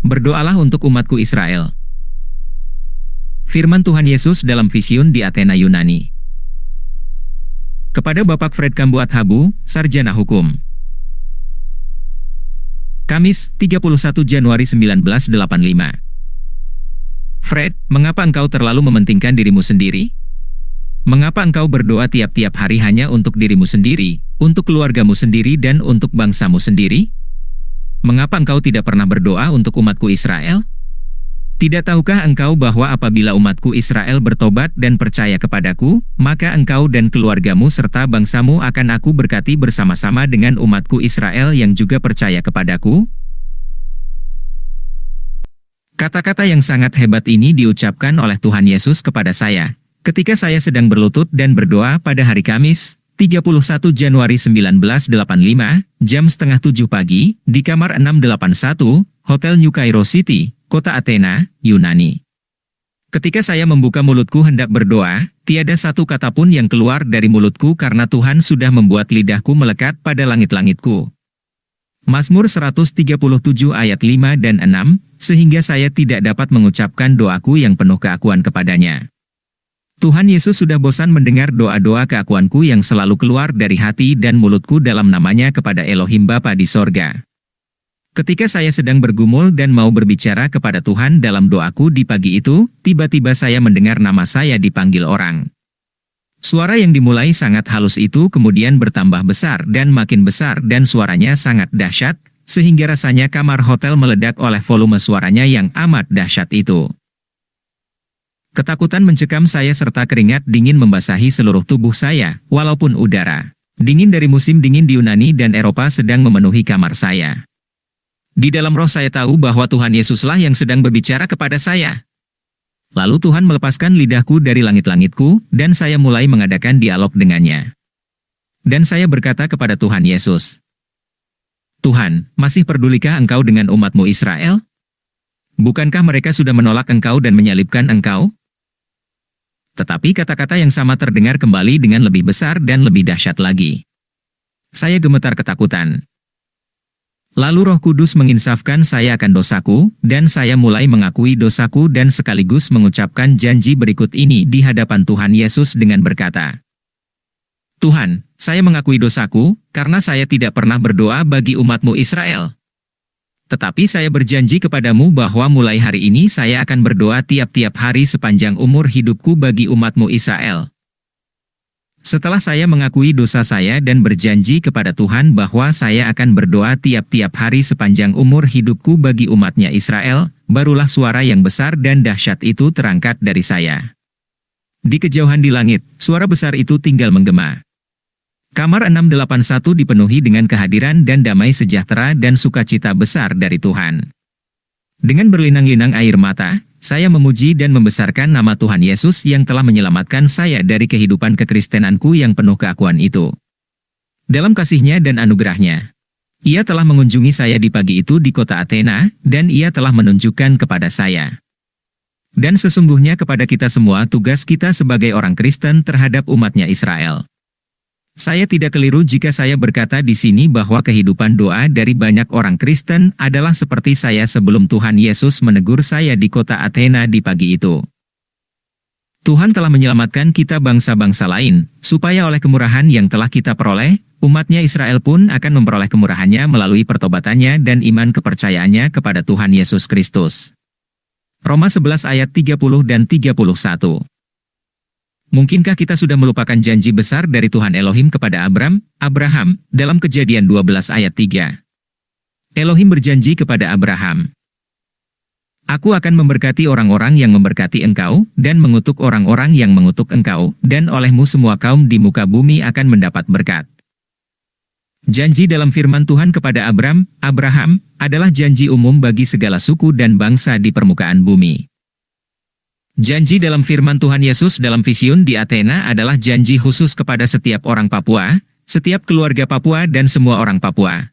Berdoalah untuk umatku Israel. Firman Tuhan Yesus dalam Vision di Athena, Yunani. Kepada Bapak Fred Kambuathabu, Sarjana Hukum. Kamis, 31 Januari 1985. Fred, mengapa engkau terlalu mementingkan dirimu sendiri? Mengapa engkau berdoa tiap-tiap hari hanya untuk dirimu sendiri, untuk keluargamu sendiri dan untuk bangsamu sendiri? Mengapa engkau tidak pernah berdoa untuk umatku Israel? Tidak tahukah engkau bahwa apabila umatku Israel bertobat dan percaya kepadaku, maka engkau dan keluargamu serta bangsamu akan aku berkati bersama-sama dengan umatku Israel yang juga percaya kepadaku? Kata-kata yang sangat hebat ini diucapkan oleh Tuhan Yesus kepada saya, ketika saya sedang berlutut dan berdoa pada hari Kamis, 31 Januari 1985, jam setengah 7 pagi, di kamar 681, Hotel New Cairo City, Kota Athena, Yunani. Ketika saya membuka mulutku hendak berdoa, tiada satu kata pun yang keluar dari mulutku karena Tuhan sudah membuat lidahku melekat pada langit-langitku. Mazmur 137 ayat 5 dan 6, sehingga saya tidak dapat mengucapkan doaku yang penuh keakuan kepadanya. Tuhan Yesus sudah bosan mendengar doa-doa keakuanku yang selalu keluar dari hati dan mulutku dalam namanya kepada Elohim Bapa di sorga. Ketika saya sedang bergumul dan mau berbicara kepada Tuhan dalam doaku di pagi itu, tiba-tiba saya mendengar nama saya dipanggil orang. Suara yang dimulai sangat halus itu kemudian bertambah besar dan suaranya sangat dahsyat, sehingga rasanya kamar hotel meledak oleh volume suaranya yang amat dahsyat itu. Ketakutan mencekam saya serta keringat dingin membasahi seluruh tubuh saya, walaupun udara dingin dari musim dingin di Yunani dan Eropa sedang memenuhi kamar saya. Di dalam roh saya tahu bahwa Tuhan Yesuslah yang sedang berbicara kepada saya. Lalu Tuhan melepaskan lidahku dari langit-langitku, dan saya mulai mengadakan dialog dengannya. Dan saya berkata kepada Tuhan Yesus, Tuhan, masih pedulikah Engkau dengan umatmu Israel? Bukankah mereka sudah menolak Engkau dan menyalibkan Engkau? Tetapi kata-kata yang sama terdengar kembali dengan lebih besar dan lebih dahsyat lagi. Saya gemetar ketakutan. Lalu Roh Kudus menginsafkan saya akan dosaku, dan saya mulai mengakui dosaku dan sekaligus mengucapkan janji berikut ini di hadapan Tuhan Yesus dengan berkata, Tuhan, saya mengakui dosaku, karena saya tidak pernah berdoa bagi umatmu Israel. Tetapi saya berjanji kepadamu bahwa mulai hari ini saya akan berdoa tiap-tiap hari sepanjang umur hidupku bagi umatmu Israel. Setelah saya mengakui dosa saya dan berjanji kepada Tuhan bahwa saya akan berdoa tiap-tiap hari sepanjang umur hidupku bagi umatnya Israel, barulah suara yang besar dan dahsyat itu terangkat dari saya. Di kejauhan di langit, suara besar itu tinggal menggema. Kamar 681 dipenuhi dengan kehadiran dan damai sejahtera dan sukacita besar dari Tuhan. Dengan berlinang-linang air mata, saya memuji dan membesarkan nama Tuhan Yesus yang telah menyelamatkan saya dari kehidupan kekristenanku yang penuh keakuan itu. Dalam kasih-Nya dan anugerah-Nya, Ia telah mengunjungi saya di pagi itu di kota Athena, dan Ia telah menunjukkan kepada saya. Dan sesungguhnya kepada kita semua tugas kita sebagai orang Kristen terhadap umatnya Israel. Saya tidak keliru jika saya berkata di sini bahwa kehidupan doa dari banyak orang Kristen adalah seperti saya sebelum Tuhan Yesus menegur saya di kota Athena di pagi itu. Tuhan telah menyelamatkan kita bangsa-bangsa lain, supaya oleh kemurahan yang telah kita peroleh, umatnya Israel pun akan memperoleh kemurahannya melalui pertobatannya dan iman kepercayaannya kepada Tuhan Yesus Kristus. Roma 11 ayat 30 dan 31. Mungkinkah kita sudah melupakan janji besar dari Tuhan Elohim kepada Abraham, dalam Kejadian 12 ayat 3. Elohim berjanji kepada Abraham, Aku akan memberkati orang-orang yang memberkati engkau, dan mengutuk orang-orang yang mengutuk engkau, dan olehmu semua kaum di muka bumi akan mendapat berkat. Janji dalam firman Tuhan kepada Abraham, adalah janji umum bagi segala suku dan bangsa di permukaan bumi. Janji dalam firman Tuhan Yesus dalam Vision di Athena adalah janji khusus kepada setiap orang Papua, setiap keluarga Papua dan semua orang Papua.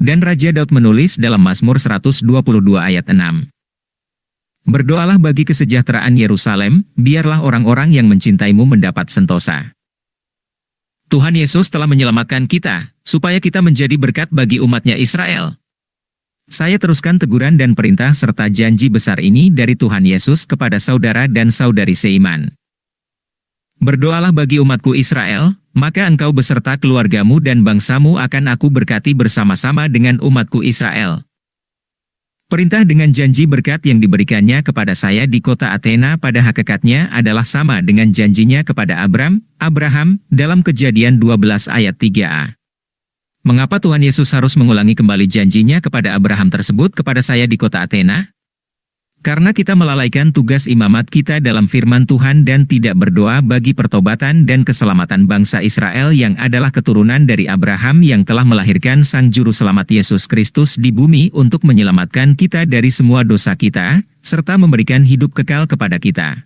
Dan Raja Daud menulis dalam Mazmur 122 ayat 6. Berdoalah bagi kesejahteraan Yerusalem, biarlah orang-orang yang mencintaimu mendapat sentosa. Tuhan Yesus telah menyelamatkan kita, supaya kita menjadi berkat bagi umatnya Israel. Saya teruskan teguran dan perintah serta janji besar ini dari Tuhan Yesus kepada saudara dan saudari seiman. Berdoalah bagi umatku Israel, maka engkau beserta keluargamu dan bangsamu akan aku berkati bersama-sama dengan umatku Israel. Perintah dengan janji berkat yang diberikannya kepada saya di kota Athena pada hakikatnya adalah sama dengan janjinya kepada Abraham, dalam Kejadian 12 ayat 3a. Mengapa Tuhan Yesus harus mengulangi kembali janjinya kepada Abraham tersebut kepada saya di kota Athena? Karena kita melalaikan tugas imamat kita dalam firman Tuhan dan tidak berdoa bagi pertobatan dan keselamatan bangsa Israel yang adalah keturunan dari Abraham yang telah melahirkan Sang Juru Selamat Yesus Kristus di bumi untuk menyelamatkan kita dari semua dosa kita, serta memberikan hidup kekal kepada kita.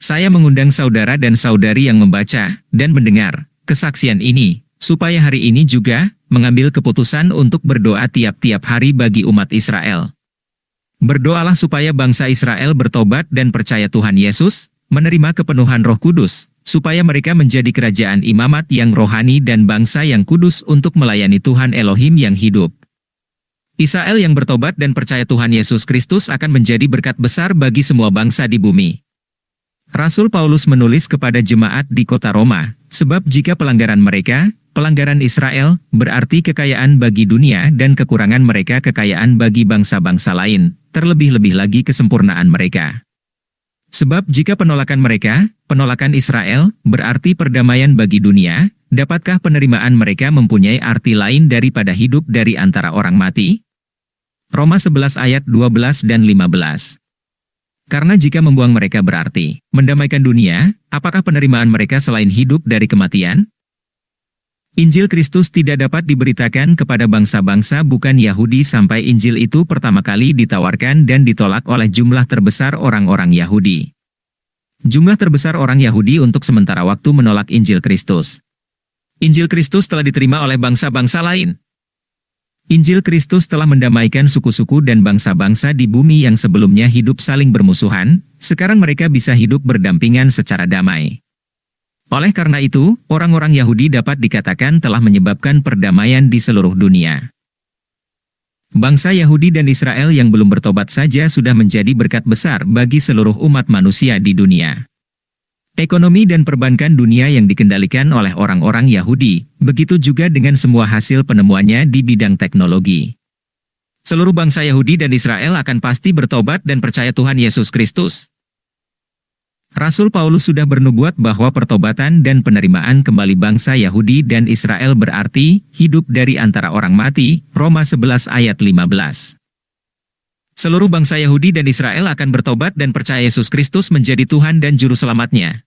Saya mengundang saudara dan saudari yang membaca dan mendengar kesaksian ini, supaya hari ini juga mengambil keputusan untuk berdoa tiap-tiap hari bagi umat Israel. Berdoalah supaya bangsa Israel bertobat dan percaya Tuhan Yesus, menerima kepenuhan Roh Kudus, supaya mereka menjadi kerajaan imamat yang rohani dan bangsa yang kudus untuk melayani Tuhan Elohim yang hidup. Israel yang bertobat dan percaya Tuhan Yesus Kristus akan menjadi berkat besar bagi semua bangsa di bumi. Rasul Paulus menulis kepada jemaat di kota Roma, sebab jika pelanggaran mereka, pelanggaran Israel, berarti kekayaan bagi dunia dan kekurangan mereka kekayaan bagi bangsa-bangsa lain, terlebih-lebih lagi kesempurnaan mereka. Sebab jika penolakan mereka, penolakan Israel, berarti perdamaian bagi dunia, dapatkah penerimaan mereka mempunyai arti lain daripada hidup dari antara orang mati? Roma 11 ayat 12 dan 15. Karena jika membuang mereka berarti mendamaikan dunia, apakah penerimaan mereka selain hidup dari kematian? Injil Kristus tidak dapat diberitakan kepada bangsa-bangsa bukan Yahudi sampai Injil itu pertama kali ditawarkan dan ditolak oleh jumlah terbesar orang-orang Yahudi. Jumlah terbesar orang Yahudi untuk sementara waktu menolak Injil Kristus. Injil Kristus telah diterima oleh bangsa-bangsa lain. Injil Kristus telah mendamaikan suku-suku dan bangsa-bangsa di bumi yang sebelumnya hidup saling bermusuhan, sekarang mereka bisa hidup berdampingan secara damai. Oleh karena itu, orang-orang Yahudi dapat dikatakan telah menyebabkan perdamaian di seluruh dunia. Bangsa Yahudi dan Israel yang belum bertobat saja sudah menjadi berkat besar bagi seluruh umat manusia di dunia. Ekonomi dan perbankan dunia yang dikendalikan oleh orang-orang Yahudi, begitu juga dengan semua hasil penemuannya di bidang teknologi. Seluruh bangsa Yahudi dan Israel akan pasti bertobat dan percaya Tuhan Yesus Kristus. Rasul Paulus sudah bernubuat bahwa pertobatan dan penerimaan kembali bangsa Yahudi dan Israel berarti hidup dari antara orang mati, Roma 11 ayat 15. Seluruh bangsa Yahudi dan Israel akan bertobat dan percaya Yesus Kristus menjadi Tuhan dan Juru Selamatnya.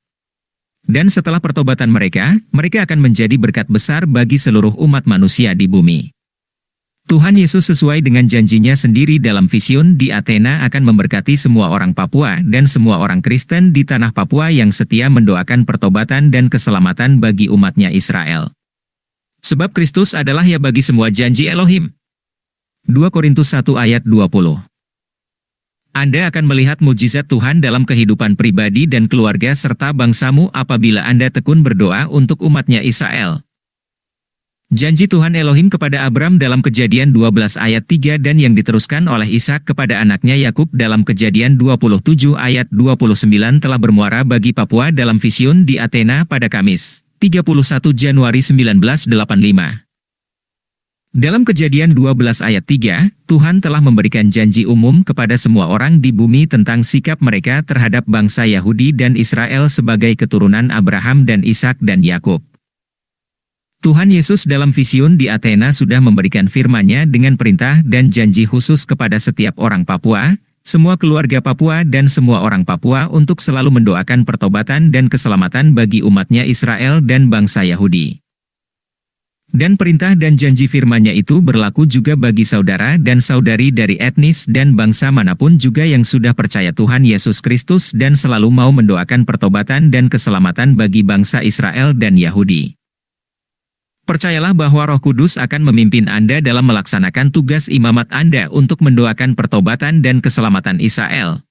Dan setelah pertobatan mereka, mereka akan menjadi berkat besar bagi seluruh umat manusia di bumi. Tuhan Yesus sesuai dengan janjinya sendiri dalam vision di Athena akan memberkati semua orang Papua dan semua orang Kristen di tanah Papua yang setia mendoakan pertobatan dan keselamatan bagi umatnya Israel. Sebab Kristus adalah ya bagi semua janji Elohim. 2 Korintus 1 ayat 20. Anda akan melihat mujizat Tuhan dalam kehidupan pribadi dan keluarga serta bangsamu apabila Anda tekun berdoa untuk umatnya Israel. Janji Tuhan Elohim kepada Abram dalam Kejadian 12 ayat 3 dan yang diteruskan oleh Ishak kepada anaknya Yakub dalam Kejadian 27 ayat 29 telah bermuara bagi Papua dalam vision di Athena pada Kamis, 31 Januari 1985. Dalam Kejadian 12 ayat 3, Tuhan telah memberikan janji umum kepada semua orang di bumi tentang sikap mereka terhadap bangsa Yahudi dan Israel sebagai keturunan Abraham dan Ishak dan Yakub. Tuhan Yesus dalam vision di Athena sudah memberikan firman-Nya dengan perintah dan janji khusus kepada setiap orang Papua, semua keluarga Papua dan semua orang Papua untuk selalu mendoakan pertobatan dan keselamatan bagi umatnya Israel dan bangsa Yahudi. Dan perintah dan janji firman-Nya itu berlaku juga bagi saudara dan saudari dari etnis dan bangsa manapun juga yang sudah percaya Tuhan Yesus Kristus dan selalu mau mendoakan pertobatan dan keselamatan bagi bangsa Israel dan Yahudi. Percayalah bahwa Roh Kudus akan memimpin Anda dalam melaksanakan tugas imamat Anda untuk mendoakan pertobatan dan keselamatan Israel,